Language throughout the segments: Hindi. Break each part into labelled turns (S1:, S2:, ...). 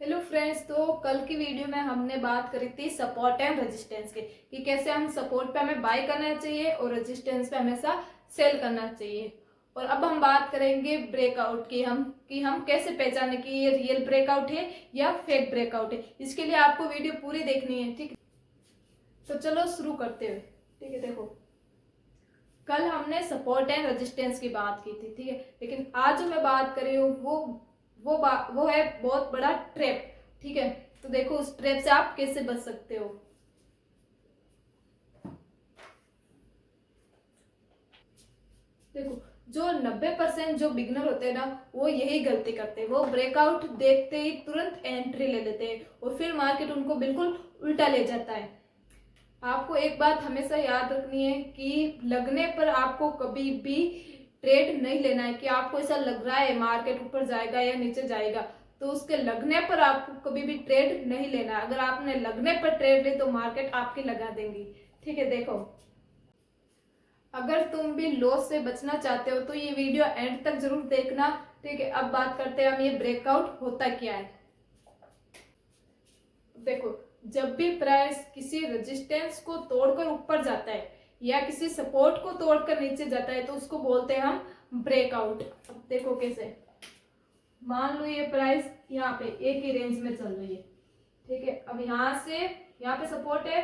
S1: हेलो फ्रेंड्स, तो कल की वीडियो में हमने बात करी थी सपोर्ट एंड रेजिस्टेंस की कि कैसे हम सपोर्ट पे हमें बाय करना चाहिए और रेजिस्टेंस पे हमेशा सेल करना चाहिए। और अब हम बात करेंगे ब्रेकआउट की हम कैसे पहचाने कि ये रियल ब्रेकआउट है या फेक ब्रेकआउट है। इसके लिए आपको वीडियो पूरी देखनी है, ठीक है। तो चलो शुरू करते हुए, ठीक है। देखो, कल हमने सपोर्ट एंड रेजिस्टेंस की बात की थी, ठीक है। लेकिन आज जो मैं बात कर रही हूँ वो है बहुत बड़ा ट्रैप, ठीक है। तो देखो, उस ट्रैप से आप कैसे बच सकते हो। देखो, जो 90% जो बिगनर होते हैं ना, वो यही गलती करते हैं। वो ब्रेकआउट देखते ही तुरंत एंट्री ले लेते हैं और फिर मार्केट उनको बिल्कुल उल्टा ले जाता है। आपको एक बात हमेशा याद रखनी है कि लगने पर आपको कभी भी ट्रेड नहीं लेना है। कि आपको ऐसा लग रहा है मार्केट ऊपर जाएगा या नीचे जाएगा, तो उसके लगने पर आपको कभी भी ट्रेड नहीं लेना है। अगर आपने लगने पर ट्रेड ली तो मार्केट आपकी लगा देंगी, ठीक है। देखो, अगर तुम भी लॉस से बचना चाहते हो तो ये वीडियो एंड तक जरूर देखना, ठीक है। अब बात करते हैं हम ये ब्रेकआउट होता क्या है। देखो, जब भी प्राइस किसी रेजिस्टेंस को तोड़कर ऊपर जाता है या किसी सपोर्ट को तोड़कर नीचे जाता है तो उसको बोलते हैं हम ब्रेकआउट। अब देखो कैसे, मान लो ये प्राइस यहाँ पे एक ही रेंज में चल रही है, ठीक है। अब यहाँ पे सपोर्ट है,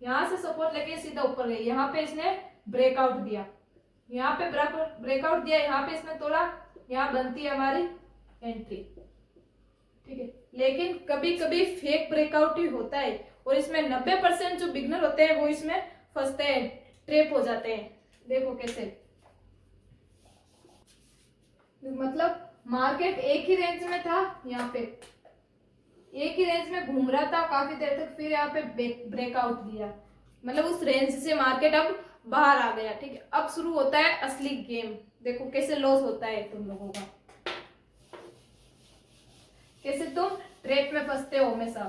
S1: यहाँ से सपोर्ट लेके सीधा ऊपर गई। यहाँ पे इसने ब्रेकआउट दिया, यहाँ पे ब्रेकआउट दिया, यहाँ पे इसने तोड़ा, यहाँ बनती है हमारी एंट्री, ठीक है। लेकिन कभी कभी फेक ब्रेकआउट ही होता है और इसमें 90% जो बिगनर होते हैं वो इसमें फंसते हैं, ट्रेप हो जाते हैं। देखो कैसे, मतलब मार्केट एक ही रेंज में था, यहाँ पे एक ही रेंज में घूम रहा था काफी देर तक, फिर यहाँ पे ब्रेकआउट दिया, मतलब उस रेंज से मार्केट अब बाहर आ गया, ठीक है। अब शुरू होता है असली गेम। देखो कैसे लॉस होता है तुम लोगों का, कैसे तुम ट्रैप में फंसते हो हमेशा।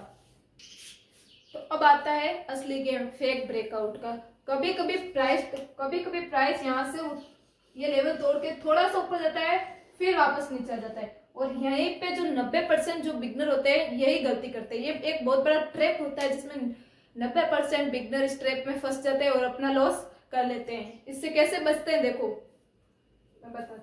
S1: तो अब आता है असली गेम, फेक ब्रेकआउट का। कभी कभी प्राइस यहाँ से ये लेवल तोड़ के थोड़ा सा ऊपर जाता है, फिर वापस नीचे आ जाता है। और यहीं पे जो 90% जो बिगनर होते हैं यही गलती करते हैं। ये एक बहुत बड़ा ट्रैप होता है जिसमें 90% बिगनर इस ट्रैप में फंस जाते हैं और अपना लॉस कर लेते हैं। इससे कैसे बचते हैं, देखो मैं बताती हूँ।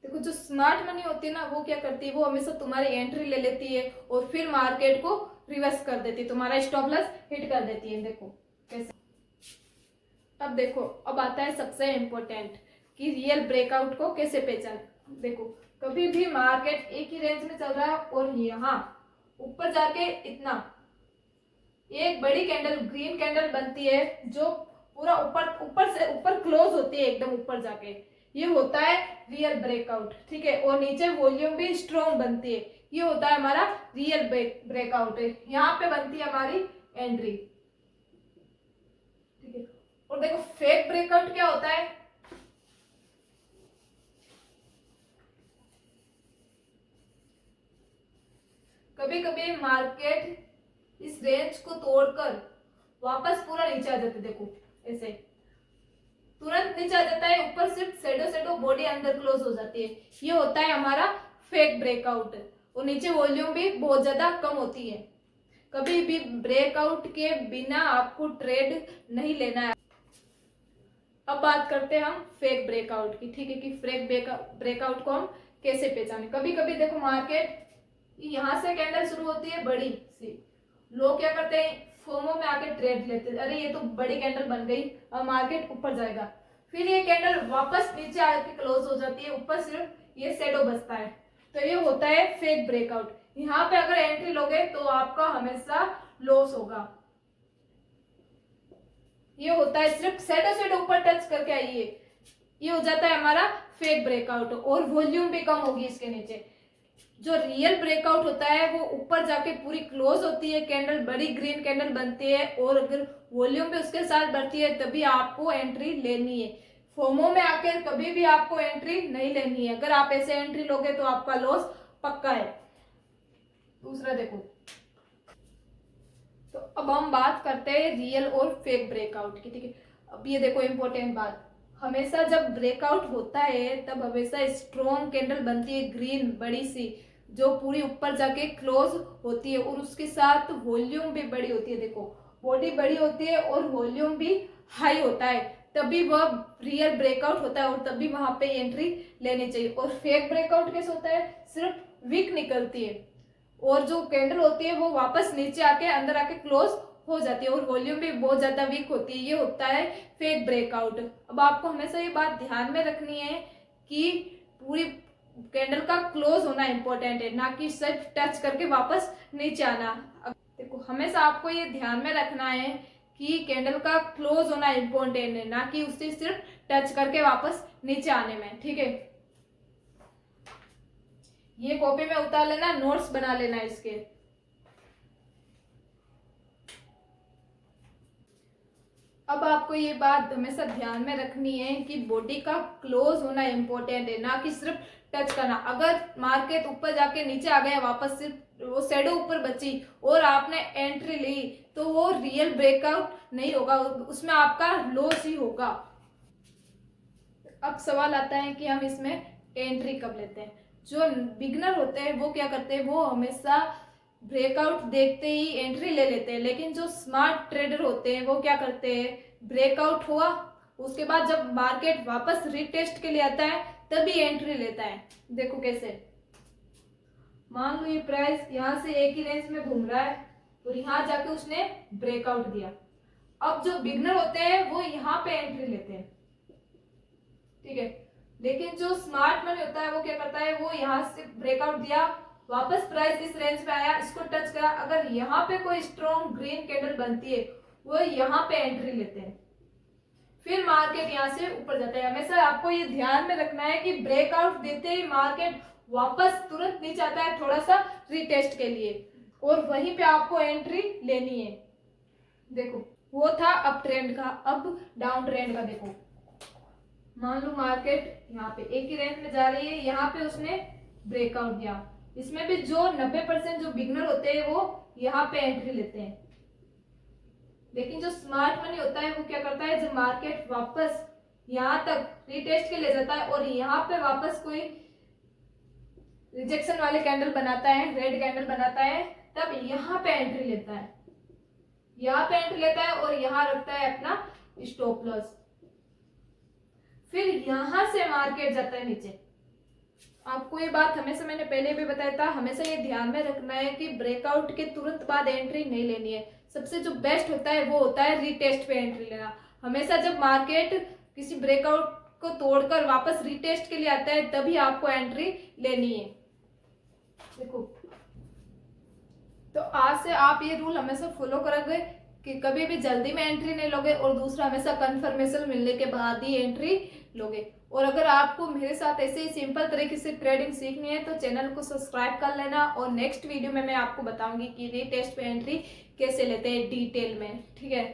S1: देखो, जो स्मार्ट मनी होती है ना, वो क्या करती है, वो हमेशा तुम्हारी एंट्री ले लेती है और फिर मार्केट को रिवर्स कर देती है, तुम्हारा स्टॉप लॉस हिट कर देती है। देखो कैसे। अब देखो, अब आता है सबसे इम्पोर्टेंट कि रियल ब्रेकआउट को कैसे पहचान। देखो, कभी भी मार्केट एक ही रेंज में चल रहा है और यहाँ ऊपर जाके इतना एक बड़ी कैंडल, ग्रीन कैंडल बनती है जो पूरा ऊपर ऊपर से ऊपर क्लोज होती है, एकदम ऊपर जाके, ये होता है रियल ब्रेकआउट, ठीक है। और नीचे वॉल्यूम भी स्ट्रॉन्ग बनती है, ये होता है हमारा रियल ब्रेकआउट है। यहाँ पे बनती है हमारी एंट्री, ठीक है। और देखो, फेक ब्रेकआउट क्या होता है। कभी कभी मार्केट इस रेंज को तोड़कर वापस पूरा नीचे आ जाते, देखो ऐसे तुरंत नीचे आ जाता है, ऊपर सिर्फ शेडो बॉडी अंदर क्लोज हो जाती है, ये होता है हमारा फेक ब्रेकआउट। और नीचे वॉल्यूम भी बहुत ज्यादा कम होती है। कभी भी ब्रेकआउट के बिना आपको ट्रेड नहीं लेना है। अब बात करते हैं हम फेक ब्रेकआउट की, ठीक है, कि फेक ब्रेकआउट को हम कैसे पहचाने। कभी कभी देखो, मार्केट यहाँ से कैंडल शुरू होती है बड़ी सी, लोग क्या करते हैं, फोमो में आके ट्रेड लेते हैं, अरे ये तो बड़ी कैंडल बन गई, अब मार्केट ऊपर जाएगा। फिर ये कैंडल वापस नीचे आके क्लोज हो जाती है, ऊपर सिर्फ ये शेडो बचता है, तो ये होता है फेक ब्रेकआउट। यहाँ पे अगर एंट्री लोगे तो आपका हमेशा लॉस होगा। ये होता है सिर्फ शेडो ऊपर टच करके आइए, ये हो जाता है हमारा फेक ब्रेकआउट और वॉल्यूम भी कम होगी इसके नीचे। जो रियल ब्रेकआउट होता है वो ऊपर जाके पूरी क्लोज होती है कैंडल, बड़ी ग्रीन कैंडल बनती है, और अगर वॉल्यूम भी उसके साथ बढ़ती है तभी आपको एंट्री लेनी है। फोमो में आकर कभी भी आपको एंट्री नहीं लेनी है। अगर आप ऐसे एंट्री लोगे तो आपका लॉस पक्का है। दूसरा देखो, तो अब हम बात करते हैं रियल और फेक ब्रेकआउट की, ठीक है। अब ये देखो इंपॉर्टेंट बात, हमेशा जब ब्रेकआउट होता है तब हमेशा स्ट्रॉन्ग कैंडल बनती है, ग्रीन बड़ी सी, जो पूरी ऊपर जाके क्लोज होती है और उसके साथ वॉल्यूम भी बड़ी होती है। देखो बॉडी बड़ी होती है और वॉल्यूम भी हाई होता है, तभी वह रियल ब्रेकआउट होता है और तभी वहां पे एंट्री लेनी चाहिए। और फेक ब्रेकआउट कैसे होता है, सिर्फ विक निकलती है और जो कैंडल होती है वो वापस नीचे आके अंदर आके क्लोज हो जाती है और वॉल्यूम भी बहुत ज्यादा वीक होती है। ये होता है फेक ब्रेकआउट। अब आपको हमेशा ये बात ध्यान में रखनी है कि पूरी कैंडल का क्लोज होना इंपॉर्टेंट है, ना कि सिर्फ टच करके वापस नीचे आना। देखो हमेशा आपको ये ध्यान में रखना है कि कैंडल का क्लोज होना इंपॉर्टेंट है, ना कि उससे सिर्फ टच करके वापस नीचे आने में। ठीक है, ये कॉपी में उतार लेना, नोट्स बना लेना इसके। अब आपको ये बात हमेशा ध्यान में रखनी है कि बॉडी का क्लोज होना इंपॉर्टेंट है, ना कि सिर्फ टच करना। अगर मार्केट ऊपर जाके नीचे आ गया, वापस सिर्फ वो शेडो ऊपर बची और आपने एंट्री ली, तो वो रियल ब्रेकआउट नहीं होगा, उसमें आपका लॉस ही होगा। अब सवाल आता है कि हम इसमें एंट्री कब लेते हैं। जो बिगनर होते हैं वो क्या करते हैं, वो हमेशा ब्रेकआउट देखते ही एंट्री ले लेते हैं, लेकिन जो स्मार्ट ट्रेडर होते हैं वो क्या करते हैं, ब्रेकआउट हुआ उसके बाद जब मार्केट वापस रीटेस्ट के लिए आता है तभी एंट्री लेता है। देखो कैसे, मान लो ये प्राइस यहाँ से एक ही रेंज में घूम रहा है और यहाँ जाके उसने ब्रेकआउट दिया। अब जो बिगनर होते हैं वो यहाँ पे एंट्री लेते हैं, ठीक है, लेकिन जो स्मार्ट मनी होता है वो क्या करता है, वो यहाँ से ब्रेकआउट दिया, वापस प्राइस इस रेंज पे आया, इसको टच करा, अगर यहाँ पे कोई स्ट्रॉन्ग ग्रीन कैंडल बनती है वो यहाँ पे एंट्री लेते हैं, फिर मार्केट यहाँ से ऊपर जाता है। हमेशा आपको ये ध्यान में रखना है कि ब्रेकआउट देते ही मार्केट वापस तुरंत नीचे आता है थोड़ा सा रीटेस्ट के लिए और वहीं पे आपको एंट्री लेनी है। देखो वो था अप ट्रेंड का, अब डाउन ट्रेंड का। देखो मान लो मार्केट यहाँ पे एक ही रेंज में जा रही है, यहाँ पे उसने ब्रेकआउट दिया, इसमें भी जो 90% जो बिगनर होते हैं वो यहाँ पे एंट्री लेते हैं, लेकिन जो स्मार्ट मनी होता है वो क्या करता है, जब मार्केट वापस यहाँ तक रीटेस्ट के ले जाता है और यहाँ पे वापस कोई रिजेक्शन वाले कैंडल बनाता है, रेड कैंडल बनाता है, तब यहाँ पे एंट्री लेता है, यहाँ पे एंट्री लेता है और यहाँ रखता है अपना स्टॉप लॉस, फिर यहां से मार्केट जाता है नीचे। आपको ये बात हमेशा, मैंने पहले भी बताया था, हमेशा ये ध्यान में रखना है कि ब्रेकआउट के तुरंत बाद एंट्री नहीं लेनी है। सबसे जो बेस्ट होता है वो होता है रीटेस्ट पे एंट्री लेना। हमेशा जब मार्केट किसी ब्रेकआउट को तोड़कर वापस रीटेस्ट के लिए आता है तभी आपको एंट्री लेनी है। देखो तो आज से आप ये रूल हमेशा फॉलो करोगे कि कभी भी जल्दी में एंट्री नहीं लोगे और दूसरा हमेशा कंफर्मेशन मिलने के बाद ही एंट्री लोगे। और अगर आपको मेरे साथ ऐसे ही सिंपल तरीके से ट्रेडिंग सीखनी है तो चैनल को सब्सक्राइब कर लेना और नेक्स्ट वीडियो में मैं आपको बताऊंगी कि रीटेस्ट पे एंट्री कैसे लेते हैं डिटेल में। ठीक है।